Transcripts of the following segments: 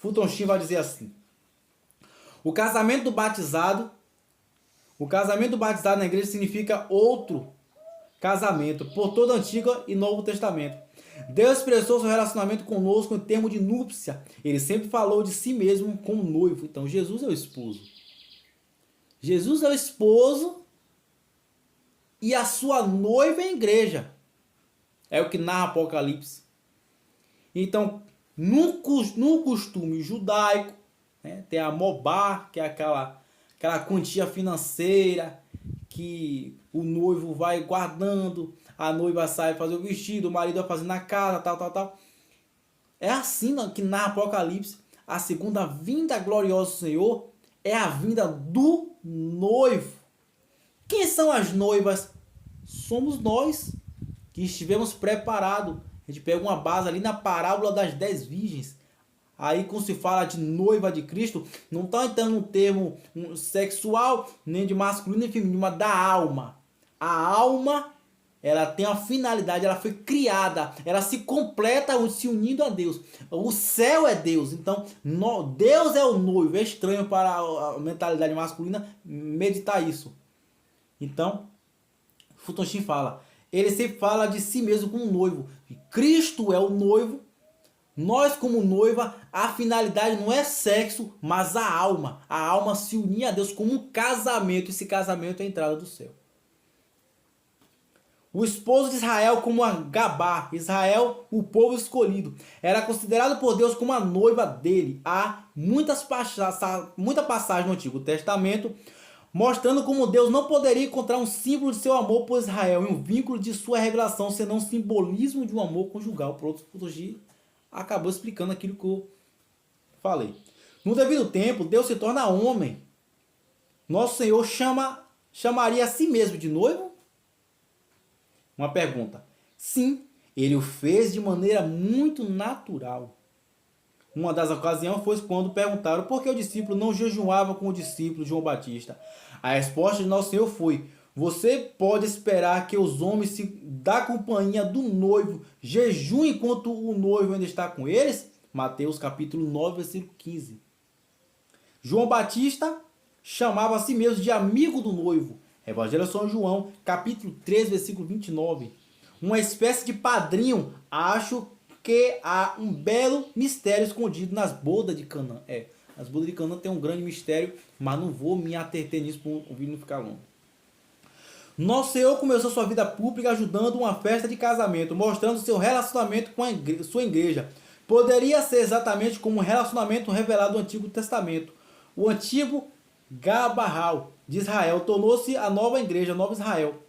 Fulton Sheen vai dizer assim: o casamento batizado na igreja significa outro casamento por todo o Antigo e Novo Testamento. Deus expressou seu relacionamento conosco em termos de núpcia. Ele sempre falou de si mesmo como noivo. Então Jesus é o esposo. Jesus é o esposo e a sua noiva é a igreja. É o que narra Apocalipse. Então, no costume judaico, né, tem a mobá, que é aquela quantia financeira que o noivo vai guardando, a noiva sai fazer o vestido, o marido vai fazer na casa, tal. É assim que narra Apocalipse. A segunda vinda gloriosa do Senhor é a vinda do noivo. Quem são as noivas? Somos nós que estivemos preparados. A gente pega uma base ali na parábola das 10 virgens. Aí quando se fala de noiva de Cristo, não está entrando um termo sexual, nem de masculino nem feminino, mas da alma. A alma, ela tem uma finalidade, ela foi criada, ela se completa se unindo a Deus. O céu é Deus, então Deus é o noivo. É estranho para a mentalidade masculina meditar isso. Então, Fulton Sheen fala, ele sempre fala de si mesmo como noivo. Cristo é o noivo. Nós como noiva, a finalidade não é sexo, mas a alma. A alma se unir a Deus como um casamento. Esse casamento é a entrada do céu. O esposo de Israel como a Gabá. Israel, o povo escolhido. Era considerado por Deus como a noiva dele. Há muita passagem no Antigo Testamento mostrando como Deus não poderia encontrar um símbolo de seu amor por Israel e um vínculo de sua revelação, senão um simbolismo de um amor conjugal. Por outros acabou explicando aquilo que eu falei. No devido tempo, Deus se torna homem. Nosso Senhor chamaria a si mesmo de noivo? Uma pergunta. Sim, ele o fez de maneira muito natural. Uma das ocasiões foi quando perguntaram por que o discípulo não jejuava com o discípulo João Batista. A resposta de Nosso Senhor foi: você pode esperar que os homens da companhia do noivo jejuem enquanto o noivo ainda está com eles? Mateus capítulo 9, versículo 15. João Batista chamava a si mesmo de amigo do noivo. Evangelho de São João, capítulo 3, versículo 29. Uma espécie de padrinho. Acho que há um belo mistério escondido nas bodas de Canaã. As bodas de Canaã tem um grande mistério, mas não vou me aterter nisso para o vídeo não ficar longo. Nosso Senhor começou sua vida pública ajudando uma festa de casamento, mostrando seu relacionamento com sua igreja. Poderia ser exatamente como um relacionamento revelado no Antigo Testamento. O antigo Gabarral de Israel tornou-se a nova igreja, a nova Israel.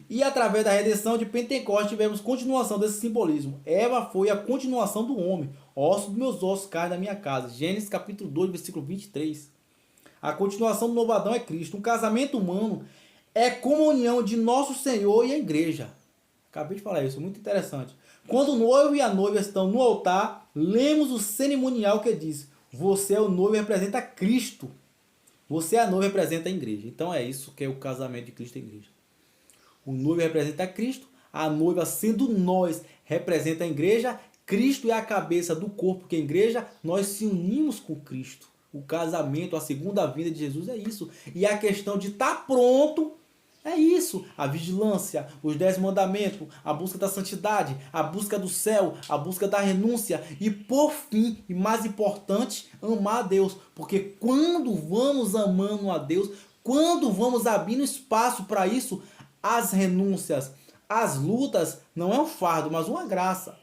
E através da redenção de Pentecostes tivemos continuação desse simbolismo. Eva foi a continuação do homem. Osso dos meus ossos, carne da minha casa. Gênesis capítulo 2, versículo 23. A continuação do novo Adão é Cristo. Um casamento humano é comunhão de nosso Senhor e a igreja. Acabei de falar isso, muito interessante. Quando o noivo e a noiva estão no altar, lemos o cerimonial que diz: você é o noivo e representa Cristo. Você é a noiva e representa a igreja. Então é isso que é o casamento de Cristo e a igreja. O noivo representa Cristo, a noiva, sendo nós, representa a igreja. Cristo é a cabeça do corpo, que é a igreja. Nós se unimos com Cristo. O casamento, a segunda vinda de Jesus é isso. E a questão de estar pronto é isso. A vigilância, os 10 mandamentos, a busca da santidade, a busca do céu, a busca da renúncia. E por fim, e mais importante, amar a Deus. Porque quando vamos amando a Deus, quando vamos abrindo espaço para isso, as renúncias, as lutas, não é um fardo, mas uma graça.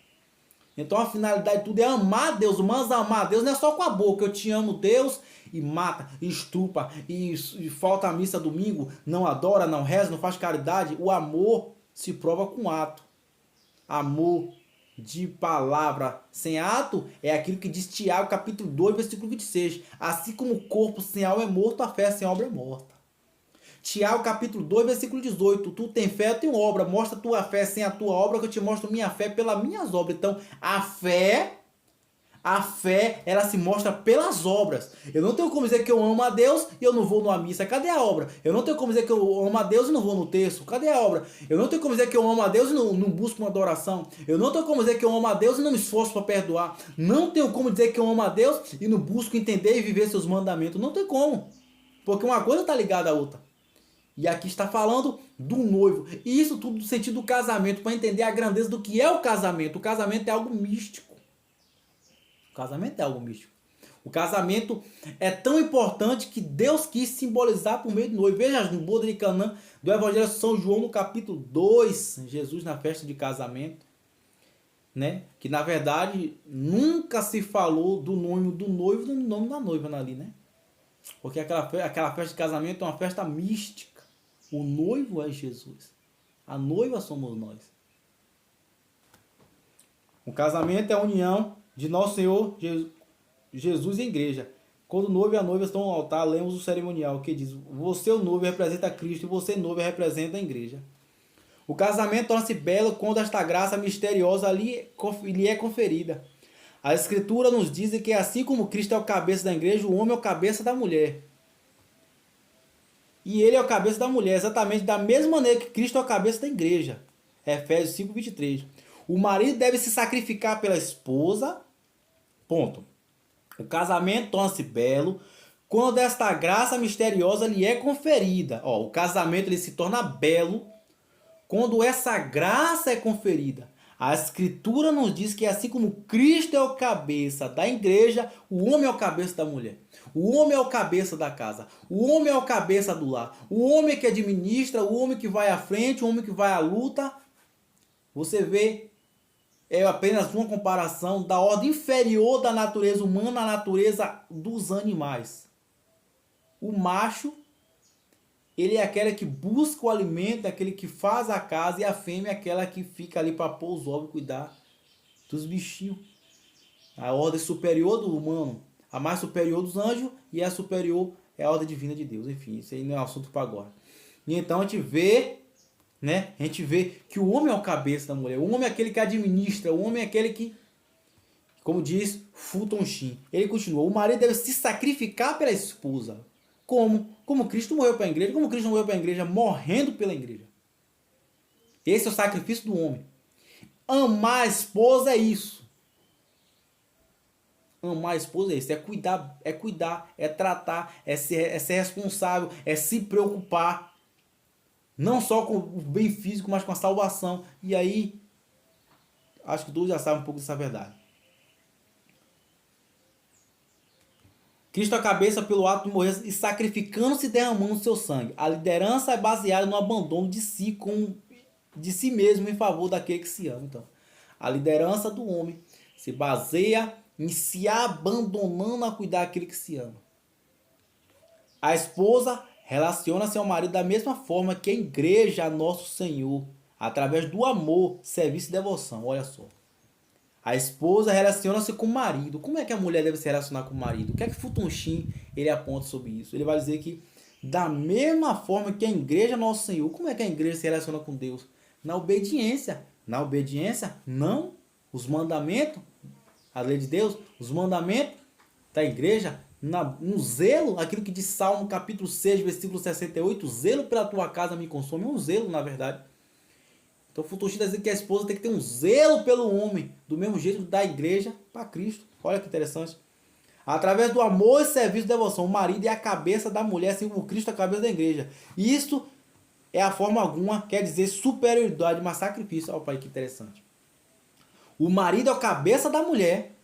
Então a finalidade de tudo é amar a Deus. Mas amar a Deus não é só com a boca. Eu te amo, Deus, e mata, e estrupa, e falta a missa domingo, não adora, não reza, não faz caridade. O amor se prova com ato. Amor de palavra sem ato é aquilo que diz Tiago capítulo 2, versículo 26. Assim como o corpo sem alma é morto, a fé sem obra é morta. Tiago capítulo 2, versículo 18. Tu tem fé, eu tenho obra. Mostra tua fé sem a tua obra, que eu te mostro minha fé pelas minhas obras. Então, a fé A fé, ela se mostra pelas obras. Eu não tenho como dizer que eu amo a Deus e eu não vou numa missa. Cadê a obra? Eu não tenho como dizer que eu amo a Deus e não vou no texto. Cadê a obra? Eu não tenho como dizer que eu amo a Deus e não busco uma adoração. Eu não tenho como dizer que eu amo a Deus e não me esforço para perdoar. Não tenho como dizer que eu amo a Deus e não busco entender e viver seus mandamentos. Não tem como. Porque uma coisa está ligada à outra. E aqui está falando do noivo. E isso tudo no sentido do casamento, para entender a grandeza do que é o casamento. O casamento é algo místico. O casamento é algo místico. O casamento é tão importante que Deus quis simbolizar por meio do noivo. Veja no boda de Canaã do Evangelho de São João, no capítulo 2, Jesus na festa de casamento, né? Que na verdade nunca se falou do nome do noivo e do nome da noiva ali, né? Porque aquela festa de casamento é uma festa mística. O noivo é Jesus. A noiva somos nós. O casamento é a união de nosso Senhor Jesus e a igreja. Quando o noivo e a noiva estão no altar, lemos o cerimonial que diz: você, o noivo, representa Cristo e você, noiva, representa a igreja. O casamento torna-se belo quando esta graça misteriosa lhe é conferida. A Escritura nos diz que assim como Cristo é o cabeça da igreja, o homem é o cabeça da mulher. E ele é o cabeça da mulher, exatamente da mesma maneira que Cristo é o cabeça da igreja. Efésios 5:23. O marido deve se sacrificar pela esposa. Ponto. O casamento torna-se belo quando esta graça misteriosa lhe é conferida. O casamento ele se torna belo quando essa graça é conferida. A Escritura nos diz que assim como Cristo é o cabeça da igreja, o homem é o cabeça da mulher. O homem é o cabeça da casa. O homem é o cabeça do lar. O homem que administra, o homem que vai à frente, o homem que vai à luta. Você vê, é apenas uma comparação da ordem inferior da natureza humana à natureza dos animais. O macho, ele é aquele que busca o alimento, aquele que faz a casa, e a fêmea é aquela que fica ali para pôr os ovos e cuidar dos bichinhos. A ordem superior do humano, a mais superior dos anjos, e a superior é a ordem divina de Deus. Enfim, isso aí não é um assunto para agora. E então a gente vê, né? A gente vê que o homem é o cabeça da mulher. O homem é aquele que administra. O homem é aquele que, como diz Fulton Sheen, ele continua: o marido deve se sacrificar pela esposa. Como Cristo morreu para a igreja. Como Cristo morreu para a igreja? Morrendo pela igreja. Esse é o sacrifício do homem. Amar a esposa é isso. Amar a esposa é isso. É cuidar, é tratar, é ser responsável, é se preocupar. Não só com o bem físico, mas com a salvação. E aí, acho que todos já sabem um pouco dessa verdade. Cristo é a cabeça pelo ato de morrer e sacrificando-se e derramando seu sangue. A liderança é baseada no abandono de si mesmo em favor daquele que se ama. Então, a liderança do homem se baseia em se abandonando a cuidar daquele que se ama. A esposa relaciona-se ao marido da mesma forma que a igreja a nosso Senhor, através do amor, serviço e devoção. Olha só. A esposa relaciona-se com o marido. Como é que a mulher deve se relacionar com o marido? O que é que Fulton Sheen ele aponta sobre isso? Ele vai dizer que da mesma forma que a igreja a nosso Senhor, como é que a igreja se relaciona com Deus? Na obediência. Na obediência, não. Os mandamentos, a lei de Deus, os mandamentos da igreja, no zelo, aquilo que diz Salmo capítulo 6, versículo 68, zelo pela tua casa me consome. É um zelo, na verdade. Então o Fulton Sheen diz que a esposa tem que ter um zelo pelo homem, do mesmo jeito da igreja para Cristo. Olha que interessante. Através do amor e serviço de devoção, o marido é a cabeça da mulher, assim como Cristo é a cabeça da igreja. E isso é a forma alguma, quer dizer superioridade, mas sacrifício. Olha, pai, que interessante. O marido é a cabeça da mulher.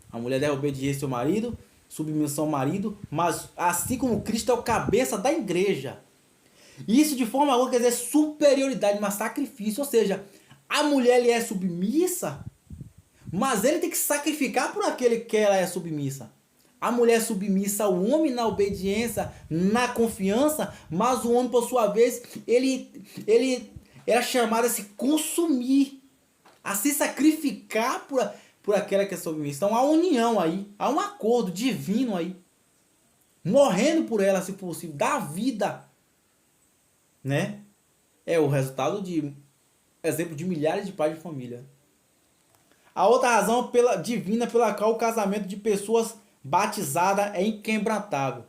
A mulher deve obediência ao marido, submissão ao marido, mas assim como Cristo é o cabeça da igreja. Isso de forma alguma quer dizer superioridade, mas sacrifício. Ou seja, a mulher lhe é submissa, mas ele tem que sacrificar por aquele que ela é submissa. A mulher é submissa ao homem na obediência, na confiança, mas o homem, por sua vez, ele era chamado a se consumir, a se sacrificar por aquela que é submissa. Então há uma união aí, há um acordo divino aí, morrendo por ela, se possível, dar vida, né? É o resultado de exemplo de milhares de pais de família. A outra razão divina pela qual o casamento de pessoas batizadas é inquebrantável.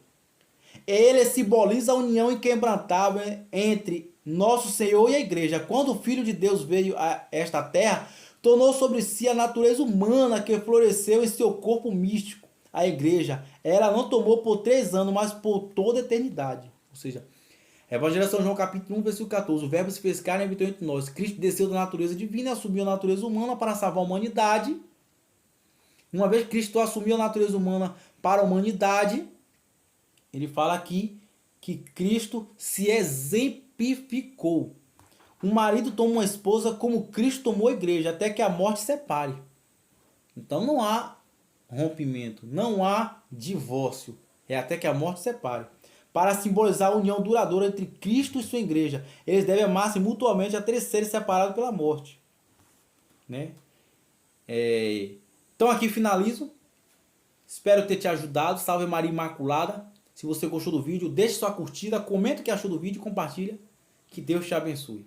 Ele simboliza a união inquebrantável entre nosso Senhor e a igreja. Quando o Filho de Deus veio a esta terra, tornou sobre si a natureza humana que floresceu em seu corpo místico, a igreja. Ela não tomou por 3 anos, mas por toda a eternidade. Ou seja, Evangelho de São João capítulo 1, versículo 14. O verbo se fez carne e habitou entre nós. Cristo desceu da natureza divina e assumiu a natureza humana para salvar a humanidade. Uma vez que Cristo assumiu a natureza humana para a humanidade, ele fala aqui que Cristo se exemplificou. Um marido toma uma esposa como Cristo tomou a igreja, até que a morte separe. Então não há rompimento, não há divórcio. É até que a morte separe. Para simbolizar a união duradoura entre Cristo e sua igreja, eles devem amar-se mutuamente até serem separados pela morte. Né? Então aqui finalizo. Espero ter te ajudado. Salve Maria Imaculada. Se você gostou do vídeo, deixe sua curtida, comenta o que achou do vídeo e compartilha. Que Deus te abençoe.